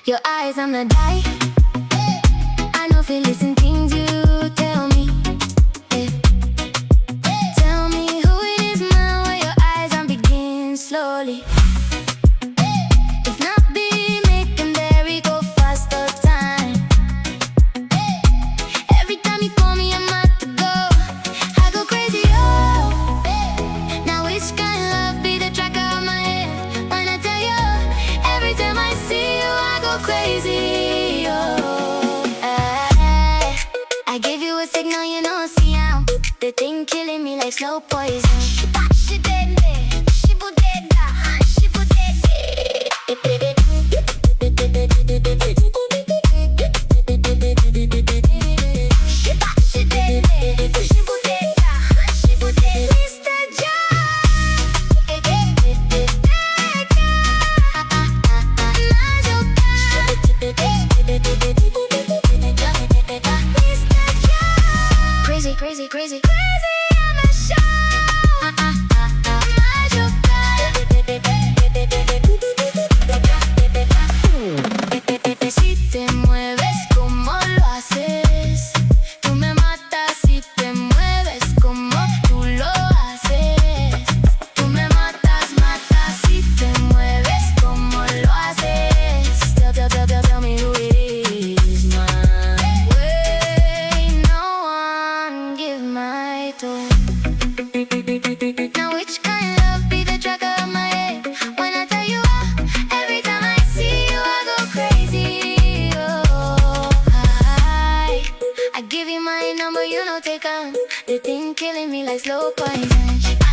Your eyes, I'm the die. I know if you listen things you tell me. Tell me who it is, man. Where your eyes, I'm begin slowly. If not be making there we go faster time. Every time you call me, I'm at the go. I go crazy, oh. Now which kind of love be the tracker of my head? When I tell you, every time I see you, I go crazy, oh. I give you a signal, you know, see I'm the thing killing me like slow poison. Crazy, crazy, crazy, I'm a show. Si te mueves como lo haces, tú me matas. Si te mueves como tú lo haces, tú me matas, matas. Si te mueves como lo haces, tell me who it is, man. Wait, no one give my tone. Now which kind of love be the tracker of my head? When I tell you every time I see you I go crazy, oh. I give you my number, you know take on the thing killing me like slow poison.